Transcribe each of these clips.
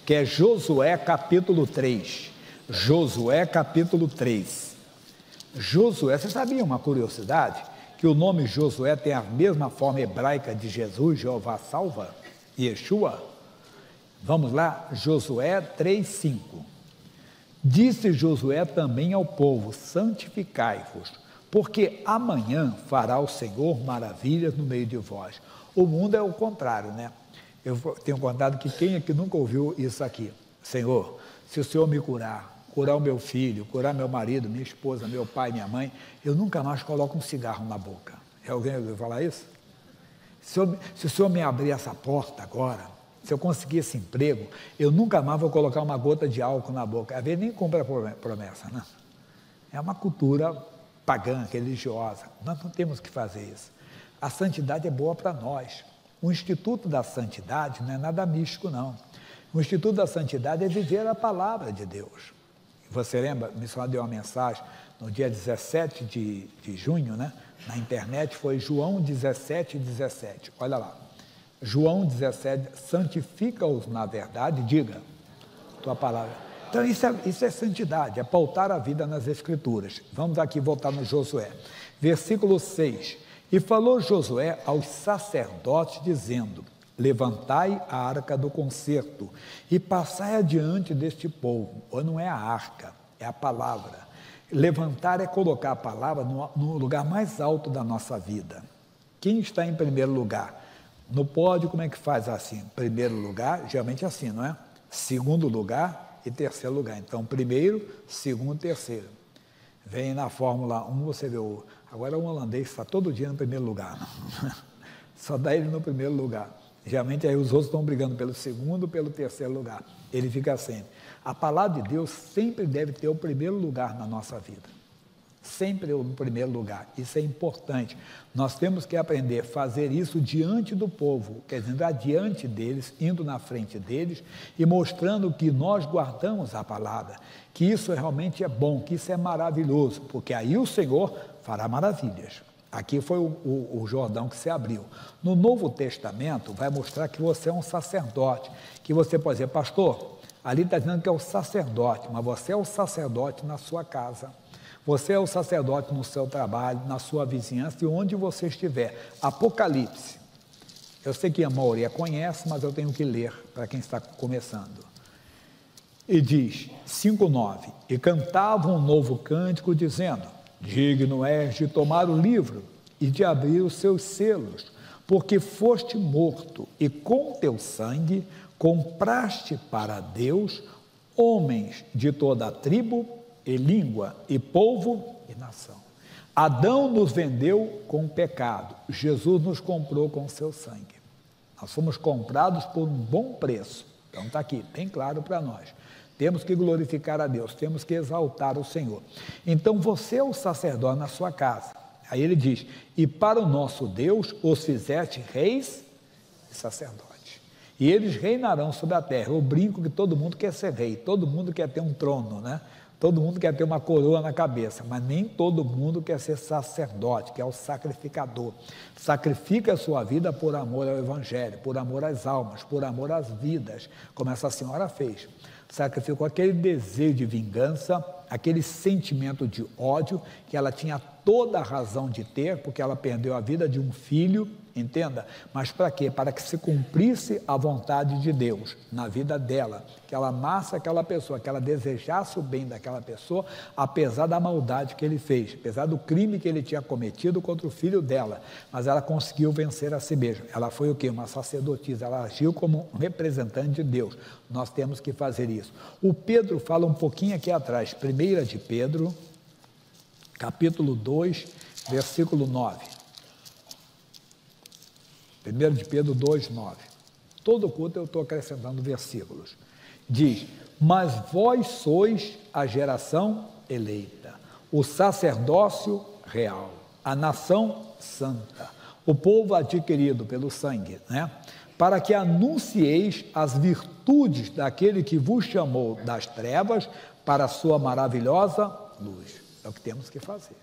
que é Josué capítulo 3. Josué capítulo 3. Josué, você sabia uma curiosidade? Que o nome Josué tem a mesma forma hebraica de Jesus, Jeová salva, Yeshua? Vamos lá, Josué 3:5. Disse Josué também ao povo: santificai-vos, porque amanhã fará o Senhor maravilhas no meio de vós. O mundo é o contrário, né? Eu tenho contado que quem aqui nunca ouviu isso aqui? Senhor, se o Senhor me curar o meu filho, curar meu marido, minha esposa, meu pai, minha mãe, eu nunca mais coloco um cigarro na boca. Alguém ouviu falar isso? Se o Senhor me abrir essa porta agora, se eu conseguir esse emprego, eu nunca mais vou colocar uma gota de álcool na boca. Às vezes nem cumpre a promessa, né? É uma cultura pagã, religiosa. Nós não temos que fazer isso. A santidade é boa para nós. O Instituto da Santidade não é nada místico, não. O Instituto da Santidade é viver a palavra de Deus. Você lembra, o missionário deu uma mensagem no dia 17 de junho, né? Na internet, foi João 17:17. Olha lá. João 17, santifica-os na verdade, diga, tua palavra. Então isso é santidade, é pautar a vida nas Escrituras. Vamos aqui voltar no Josué. Versículo 6. E falou Josué aos sacerdotes, dizendo: levantai a arca do concerto e passai adiante deste povo. Ou não é a arca, é a palavra. Levantar é colocar a palavra no lugar mais alto da nossa vida. Quem está em primeiro lugar? No pódio, como é que faz assim? Primeiro lugar, geralmente é assim, não é? Segundo lugar e terceiro lugar. Então, primeiro, segundo, terceiro. Vem na Fórmula 1, você vê agora o holandês está todo dia no primeiro lugar. Não? Só dá ele no primeiro lugar. Geralmente aí os outros estão brigando pelo segundo, pelo terceiro lugar. Ele fica sempre. A palavra de Deus sempre deve ter o primeiro lugar na nossa vida. Sempre o primeiro lugar. Isso é importante. Nós temos que aprender a fazer isso diante do povo, quer dizer, adiante deles, indo na frente deles e mostrando que nós guardamos a palavra, que isso realmente é bom, que isso é maravilhoso, porque aí o Senhor fará maravilhas. Aqui foi o Jordão que se abriu. No Novo Testamento vai mostrar que você é um sacerdote, que você pode dizer: pastor, ali está dizendo que é o sacerdote, mas você é o sacerdote na sua casa. Você é o sacerdote no seu trabalho, na sua vizinhança e onde você estiver. Apocalipse. Eu sei que a maioria conhece, mas eu tenho que ler para quem está começando. E diz, 5:9, e cantavam um novo cântico, dizendo: digno és de tomar o livro e de abrir os seus selos, porque foste morto e com teu sangue compraste para Deus homens de toda a tribo e língua, e povo e nação. Adão nos vendeu com pecado, Jesus nos comprou com seu sangue. Nós fomos comprados por um bom preço. Então está aqui, bem claro para nós. Temos que glorificar a Deus, temos que exaltar o Senhor. Então você é o sacerdote na sua casa. Aí ele diz: e para o nosso Deus os fizeste reis e sacerdotes. E eles reinarão sobre a terra. Eu brinco que todo mundo quer ser rei, todo mundo quer ter um trono, né? Todo mundo quer ter uma coroa na cabeça, mas nem todo mundo quer ser sacerdote, que é o sacrificador. Sacrifica a sua vida por amor ao Evangelho, por amor às almas, por amor às vidas, como essa senhora fez. Sacrificou aquele desejo de vingança, aquele sentimento de ódio, que ela tinha toda a razão de ter, porque ela perdeu a vida de um filho, entenda? Mas para quê? Para que se cumprisse a vontade de Deus na vida dela, que ela amasse aquela pessoa, que ela desejasse o bem daquela pessoa, apesar da maldade que ele fez, apesar do crime que ele tinha cometido contra o filho dela, mas ela conseguiu vencer a si mesma. Ela foi o quê? Uma sacerdotisa, ela agiu como um representante de Deus. Nós temos que fazer isso. O Pedro fala um pouquinho aqui atrás, 1 de Pedro, capítulo 2, versículo 9. 1 de Pedro 2, 9. Todo culto eu estou acrescentando versículos. Diz: mas vós sois a geração eleita, o sacerdócio real, a nação santa, o povo adquirido pelo sangue, né? Para que anuncieis as virtudes daquele que vos chamou das trevas para a sua maravilhosa luz. É o que temos que fazer.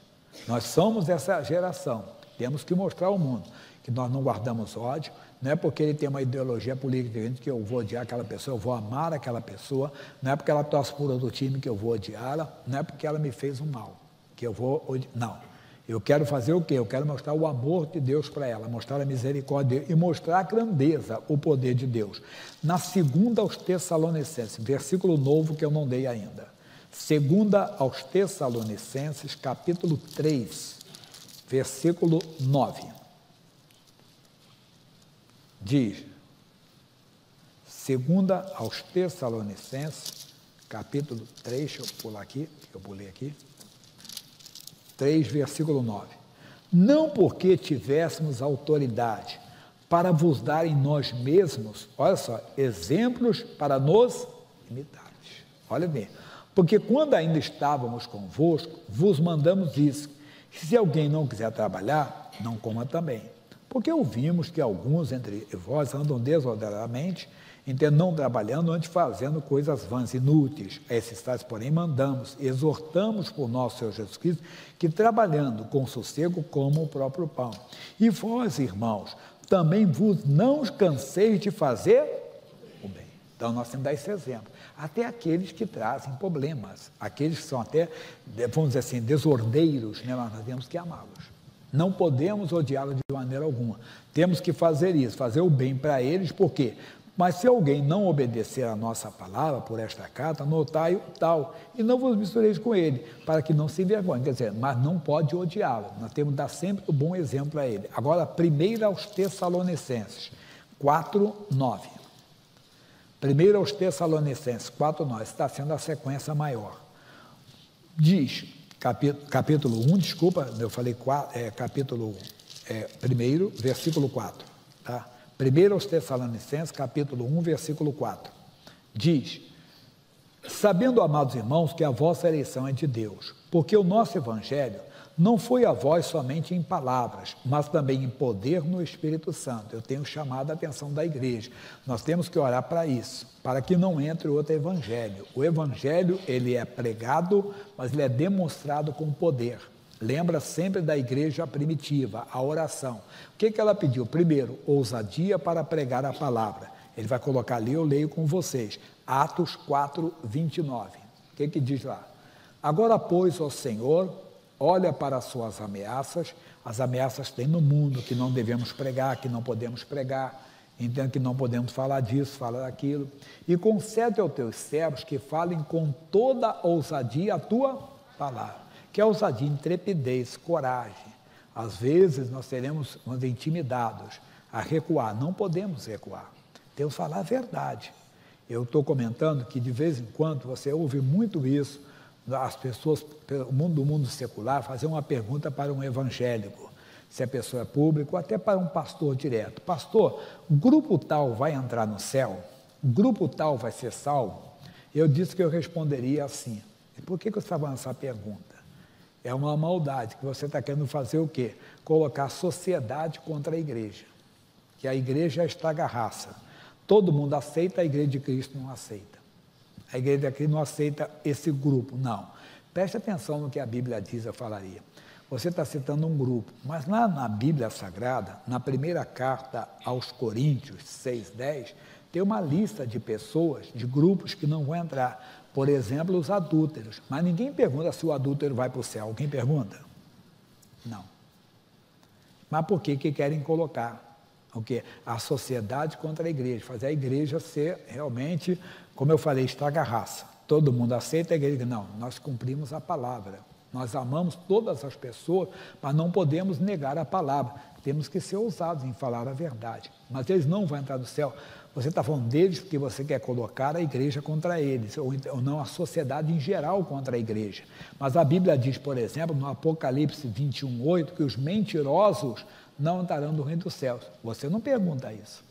Nós somos essa geração, temos que mostrar ao mundo que nós não guardamos ódio, não é porque ele tem uma ideologia política diferente que eu vou odiar aquela pessoa, eu vou amar aquela pessoa, não é porque ela torce por outro time que eu vou odiá-la, não é porque ela me fez um mal, que eu vou odiar, não. Eu quero fazer o quê? Eu quero mostrar o amor de Deus para ela, mostrar a misericórdia e mostrar a grandeza, o poder de Deus. Na segunda aos Tessalonicenses, versículo novo que eu não dei ainda. Segunda aos Tessalonicenses, capítulo 3, versículo 9. Diz, segunda aos Tessalonicenses, capítulo 3, deixa eu pular aqui, eu pulei aqui. 3, versículo 9. Não porque tivéssemos autoridade para vos dar em nós mesmos, olha só, exemplos para nos imitar. Olha bem, porque quando ainda estávamos convosco, vos mandamos isso, que se alguém não quiser trabalhar, não coma também. Porque ouvimos que alguns entre vós andam desordenadamente, não trabalhando, antes fazendo coisas vãs, inúteis. A esses tais, porém, mandamos, exortamos por nosso Senhor Jesus Cristo, que trabalhando com sossego comam o próprio pão. E vós, irmãos, também vos não canseis de fazer o bem. Então, nós temos que dar esse exemplo. Até aqueles que trazem problemas, aqueles que são até, vamos dizer assim, desordeiros, nós temos que amá-los. Não podemos odiá-los de maneira alguma. Temos que fazer isso, fazer o bem para eles, por quê? Mas se alguém não obedecer a nossa palavra por esta carta, notai o tal, e não vos mistureis com ele, para que não se envergonhe. Quer dizer, mas não pode odiá-lo, nós temos que dar sempre o bom exemplo a ele. Agora, primeiro aos Tessalonicenses, 4, 9. Primeiro aos Tessalonicenses, 4, 9, está sendo a sequência maior. Diz, capítulo 1, desculpa, eu falei capítulo 1, versículo 4, tá? 1 aos Tessalonicenses, capítulo 1, versículo 4, diz, sabendo, amados irmãos, que a vossa eleição é de Deus, porque o nosso evangelho não foi a vós somente em palavras, mas também em poder no Espírito Santo. Eu tenho chamado a atenção da igreja. Nós temos que orar para isso, para que não entre outro evangelho. O evangelho, ele é pregado, mas ele é demonstrado com poder. Lembra sempre da igreja primitiva, a oração. O que ela pediu? Primeiro, ousadia para pregar a palavra. Ele vai colocar ali, eu leio com vocês. Atos 4, 29. O que diz lá? Agora, pois, ó Senhor, olha para as suas ameaças. As ameaças tem no mundo, que não devemos pregar, que não podemos pregar. Entendo que não podemos falar disso, falar daquilo. E concede aos teus servos que falem com toda ousadia a tua palavra. Que é ousadia, intrepidez, coragem. Às vezes nós seremos intimidados a recuar, não podemos recuar, temos que falar a verdade. Eu estou comentando que de vez em quando você ouve muito isso, as pessoas do mundo secular fazer uma pergunta para um evangélico, se a pessoa é pública, ou até para um pastor direto. Pastor, o grupo tal vai entrar no céu? O grupo tal vai ser salvo? Eu disse que eu responderia assim. E por que você está fazendo essa pergunta? É uma maldade, que você está querendo fazer o quê? Colocar a sociedade contra a igreja. Que a igreja estraga a raça. Todo mundo aceita, a igreja de Cristo não aceita. A igreja de Cristo não aceita esse grupo, não. Preste atenção no que a Bíblia diz, eu falaria. Você está citando um grupo, mas lá na Bíblia Sagrada, na primeira carta aos Coríntios 6:10, tem uma lista de pessoas, de grupos que não vão entrar. Por exemplo, os adúlteros. Mas ninguém pergunta se o adúltero vai para o céu. Alguém pergunta? Não. Mas por que querem colocar? O quê? A sociedade contra a igreja. Fazer a igreja ser realmente, como eu falei, estraga a raça. Todo mundo aceita a igreja. Não, nós cumprimos a palavra. Nós amamos todas as pessoas, mas não podemos negar a palavra. Temos que ser ousados em falar a verdade. Mas eles não vão entrar no céu. Você está falando deles porque você quer colocar a igreja contra eles, ou não a sociedade em geral contra a igreja. Mas a Bíblia diz, por exemplo, no Apocalipse 21:8, que os mentirosos não entrarão no reino dos céus. Você não pergunta isso.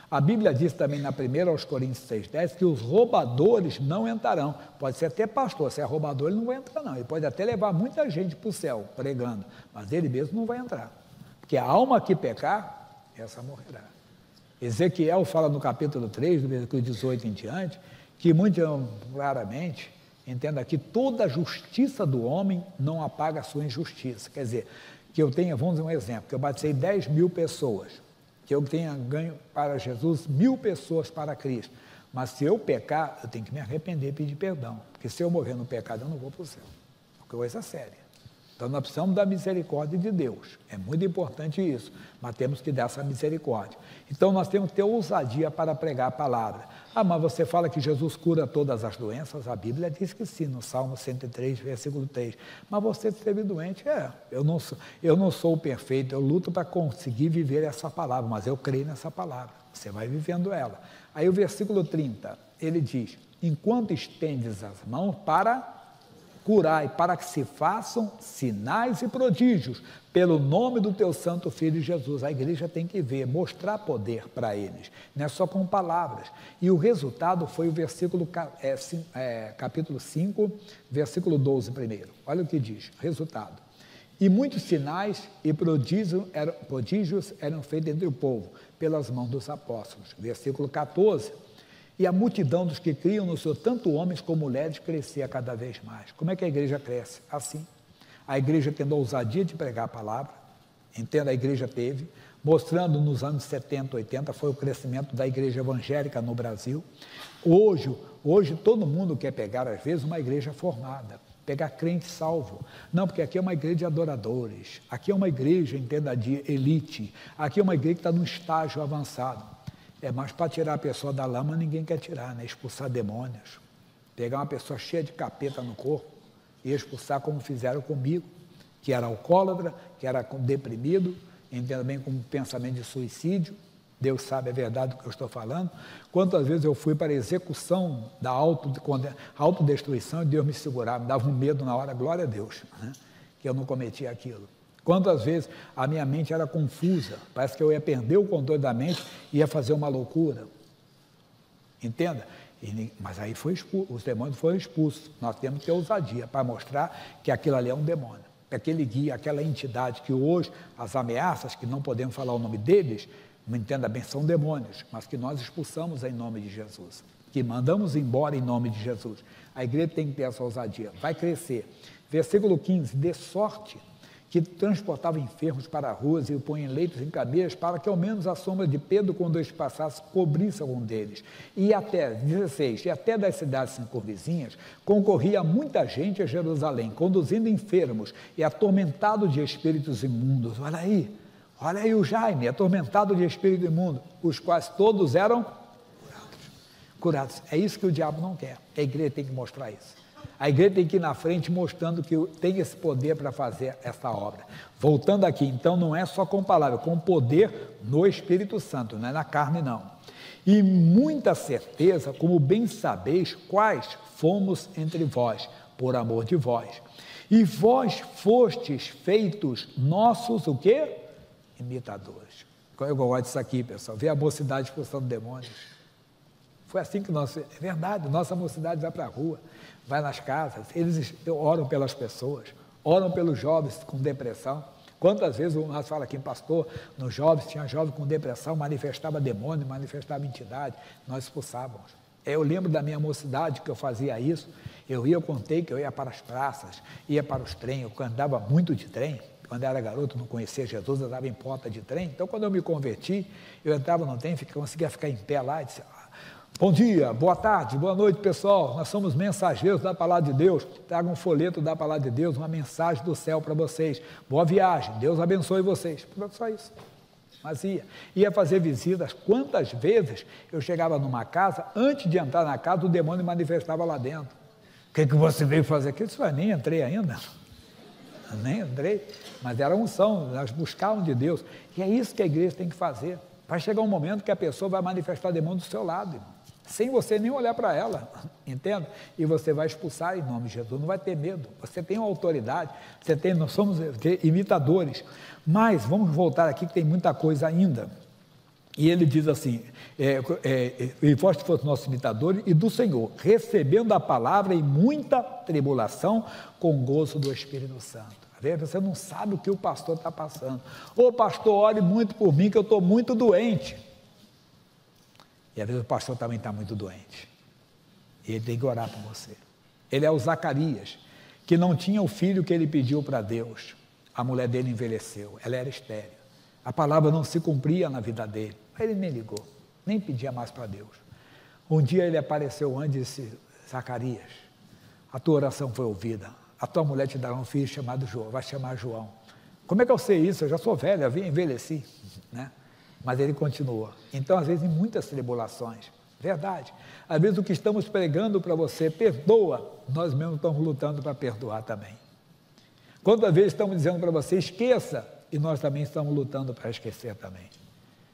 A Bíblia diz também na 1 aos Coríntios 6:10 que os roubadores não entrarão. Pode ser até pastor, se é roubador ele não vai entrar não. Ele pode até levar muita gente para o céu pregando, mas ele mesmo não vai entrar. Porque a alma que pecar, essa morrerá. Ezequiel fala no capítulo 3, do versículo 18 em diante, que muito claramente, entenda que toda a justiça do homem não apaga a sua injustiça. Quer dizer, que eu tenha, vamos dar um exemplo, que eu batizei 10.000 pessoas. que eu tenha ganho para Jesus 1000 pessoas para Cristo. Mas se eu pecar, eu tenho que me arrepender e pedir perdão. Porque se eu morrer no pecado, eu não vou para o céu. É uma coisa séria. Então nós precisamos da misericórdia de Deus. É muito importante isso. Mas temos que dar essa misericórdia. Então nós temos que ter ousadia para pregar a palavra. Ah, mas você fala que Jesus cura todas as doenças? A Bíblia diz que sim, no Salmo 103, versículo 3. Mas você esteve doente? Eu não sou o perfeito, eu luto para conseguir viver essa palavra, mas eu creio nessa palavra. Você vai vivendo ela. Aí o versículo 30, ele diz, enquanto estendes as mãos para curar e para que se façam sinais e prodígios pelo nome do teu santo Filho Jesus. A igreja tem que ver, mostrar poder para eles, não é só com palavras. E o resultado foi o versículo, capítulo 5, versículo 12 primeiro. Olha o que diz, resultado. E muitos sinais e prodígios eram feitos entre o povo, pelas mãos dos apóstolos. Versículo 14. E a multidão dos que criam no Senhor, tanto homens como mulheres, crescia cada vez mais. Como é que a igreja cresce? Assim. A igreja tendo a ousadia de pregar a palavra, entenda, a igreja teve, mostrando nos anos 70, 80, foi o crescimento da igreja evangélica no Brasil. Hoje todo mundo quer pegar, às vezes, uma igreja formada, pegar crente salvo. Não, porque aqui é uma igreja de adoradores, aqui é uma igreja, entenda, de elite, aqui é uma igreja que está num estágio avançado. Mas para tirar a pessoa da lama, ninguém quer tirar, né? Expulsar demônios. Pegar uma pessoa cheia de capeta no corpo e expulsar como fizeram comigo, que era alcoólatra, que era deprimido, entenda bem, com pensamento de suicídio. Deus sabe a verdade do que eu estou falando. Quantas vezes eu fui para a execução da autodestruição e Deus me segurava, me dava um medo na hora, glória a Deus, né? Que eu não cometia aquilo. Quantas vezes a minha mente era confusa, parece que eu ia perder o controle da mente e ia fazer uma loucura. Entenda? Mas aí os demônios foram expulsos. Nós temos que ter ousadia para mostrar que aquilo ali é um demônio. Aquele guia, aquela entidade que hoje, as ameaças, que não podemos falar o nome deles, me entenda bem, são demônios, mas que nós expulsamos em nome de Jesus, que mandamos embora em nome de Jesus. A igreja tem que ter essa ousadia, vai crescer. Versículo 15, de sorte que transportava enfermos para ruas e o põe em leitos em cadeiras, para que ao menos a sombra de Pedro, quando este passasse, cobrisse algum deles. E até, 16, e até das cidades circunvizinhas, concorria muita gente a Jerusalém, conduzindo enfermos e atormentados de espíritos imundos. Olha aí o Jaime, atormentado de espírito imundo, os quais todos eram curados. É isso que o diabo não quer. A igreja tem que mostrar isso. A igreja tem que ir na frente mostrando que tem esse poder para fazer essa obra. Voltando aqui, então, não é só com palavra, com poder no Espírito Santo, não é na carne, não. E muita certeza, como bem sabeis, quais fomos entre vós, por amor de vós. E vós fostes feitos nossos, o quê? Imitadores. Eu gosto disso aqui, pessoal, ver a mocidade expulsando demônios. Foi assim que é verdade, nossa mocidade vai para a rua, vai nas casas, eles oram pelas pessoas, oram pelos jovens com depressão. Quantas vezes nós falamos aqui, pastor, nos jovens, tinha jovem com depressão, manifestava demônio, manifestava entidade, nós expulsávamos. Eu lembro da minha mocidade que eu fazia isso, eu contei que eu ia para as praças, ia para os trens, eu andava muito de trem. Quando eu era garoto, não conhecia Jesus, eu andava em porta de trem. Então, quando eu me converti, eu entrava no trem, conseguia ficar em pé lá e disse: bom dia, boa tarde, boa noite, pessoal. Nós somos mensageiros da palavra de Deus. Traga um folheto da palavra de Deus, uma mensagem do céu para vocês. Boa viagem, Deus abençoe vocês. Só isso. Mas ia fazer visitas. Quantas vezes eu chegava numa casa, antes de entrar na casa, o demônio manifestava lá dentro. O que você veio fazer aqui? Eu disse: nem entrei ainda. Nem entrei, mas era unção, nós buscávamos de Deus. E é isso que a igreja tem que fazer. Vai chegar um momento que a pessoa vai manifestar demônio do seu lado, irmão, sem você nem olhar para ela, entende? E você vai expulsar em nome de Jesus, não vai ter medo, você tem uma autoridade, nós somos imitadores. Mas vamos voltar aqui que tem muita coisa ainda. E ele diz assim: e vós foste nossos imitadores e do Senhor, recebendo a palavra em muita tribulação, com gozo do Espírito Santo. Você não sabe o que o pastor está passando. Ô pastor, ore muito por mim que eu estou muito doente. E às vezes o pastor também está muito doente. E ele tem que orar por você. Ele é o Zacarias, que não tinha o filho que ele pediu para Deus. A mulher dele envelheceu, ela era estéril. A palavra não se cumpria na vida dele. Aí ele nem ligou, nem pedia mais para Deus. Um dia ele apareceu antes e disse: Zacarias, a tua oração foi ouvida. A tua mulher te dará um filho chamado João, vai chamar João. Como é que eu sei isso? Eu já sou velho, eu envelheci, né? Mas ele continua. Então, às vezes, em muitas tribulações, verdade, às vezes o que estamos pregando para você, perdoa, nós mesmos estamos lutando para perdoar também. Quantas vezes estamos dizendo para você, esqueça, e nós também estamos lutando para esquecer também.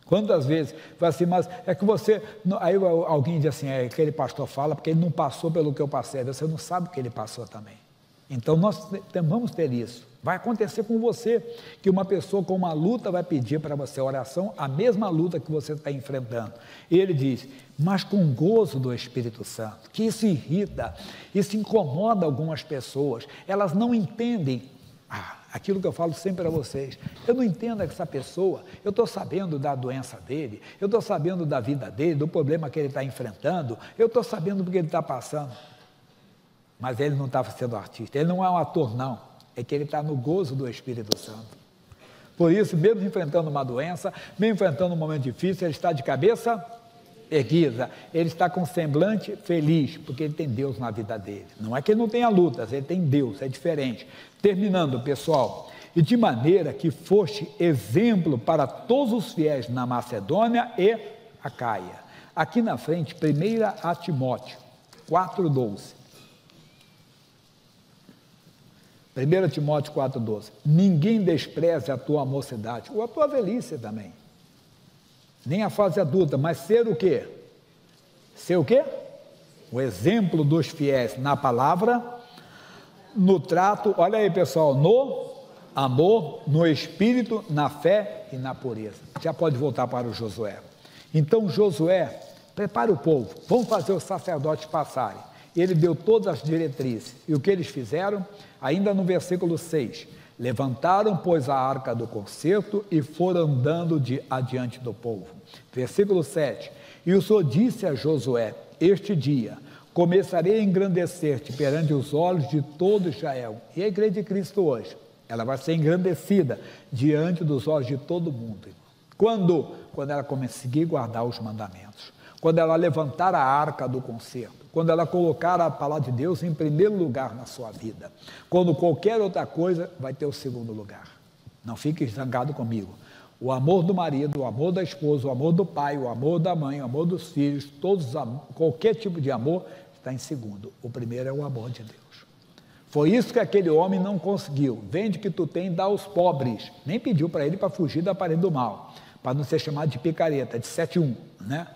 Quantas vezes, fala assim, mas é que você, aí alguém diz assim, é que aquele pastor fala, porque ele não passou pelo que eu passei, você não sabe o que ele passou também. Então, nós vamos ter isso. Vai acontecer com você, que uma pessoa com uma luta vai pedir para você oração, a mesma luta que você está enfrentando. E ele diz, mas com gozo do Espírito Santo, que isso irrita, isso incomoda algumas pessoas, elas não entendem aquilo que eu falo sempre para vocês. Eu não entendo essa pessoa, eu estou sabendo da doença dele, eu estou sabendo da vida dele, do problema que ele está enfrentando, eu estou sabendo do que ele está passando. Mas ele não estava sendo artista, ele não é um ator, não. É que ele está no gozo do Espírito Santo. Por isso, mesmo enfrentando uma doença, mesmo enfrentando um momento difícil, ele está de cabeça erguida, ele está com semblante feliz, porque ele tem Deus na vida dele. Não é que ele não tenha lutas, ele tem Deus, é diferente. Terminando, pessoal, e de maneira que foste exemplo para todos os fiéis na Macedônia e Acaia. Aqui na frente, 1 Timóteo 4,12. 1 Timóteo 4,12, ninguém despreze a tua mocidade, ou a tua velhice também, nem a fase adulta, mas ser o quê? Ser o quê? O exemplo dos fiéis na palavra, no trato, olha aí pessoal, no amor, no espírito, na fé e na pureza. Já pode voltar para o Josué. Então Josué, prepara o povo, vamos fazer os sacerdotes passarem. Ele deu todas as diretrizes, e o que eles fizeram? Ainda no versículo 6, levantaram, pois, a arca do concerto e foram andando adiante do povo. Versículo 7, e o Senhor disse a Josué, este dia, começarei a engrandecer-te perante os olhos de todo Israel. E a igreja de Cristo hoje, ela vai ser engrandecida diante dos olhos de todo mundo. Quando? Quando ela conseguir guardar os mandamentos. Quando ela levantar a arca do concerto. Quando ela colocar a palavra de Deus em primeiro lugar na sua vida. Quando qualquer outra coisa vai ter o segundo lugar. Não fique zangado comigo. O amor do marido, o amor da esposa, o amor do pai, o amor da mãe, o amor dos filhos, qualquer tipo de amor está em segundo. O primeiro é o amor de Deus. Foi isso que aquele homem não conseguiu. Vende o que tu tem, dá aos pobres. Nem pediu para ele para fugir da parede do mal. Para não ser chamado de picareta, de 7-1, né?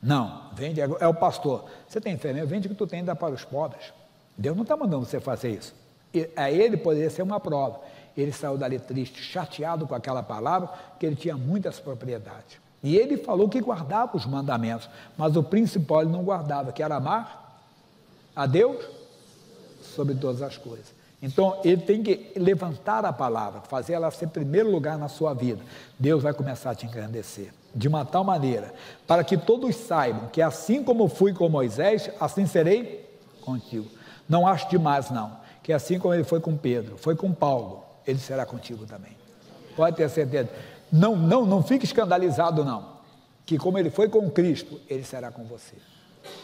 Não, vende, é o pastor. Você tem fé, vende o que tu tem e dá para os pobres. Deus não está mandando você fazer isso. E a ele poderia ser uma prova. Ele saiu dali triste, chateado com aquela palavra, que ele tinha muitas propriedades. E ele falou que guardava os mandamentos, mas o principal ele não guardava, que era amar a Deus sobre todas as coisas. Então, ele tem que levantar a palavra, fazer ela ser primeiro lugar na sua vida. Deus vai começar a te engrandecer, de uma tal maneira, para que todos saibam que assim como fui com Moisés, assim serei contigo. Não acho demais, não, que assim como ele foi com Pedro, foi com Paulo, ele será contigo também. Pode ter certeza. Não fique escandalizado, não, que como ele foi com Cristo, ele será com você.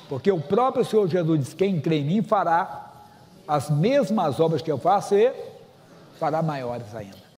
Porque o próprio Senhor Jesus diz, quem crê em mim fará as mesmas obras que eu faço e fará maiores ainda.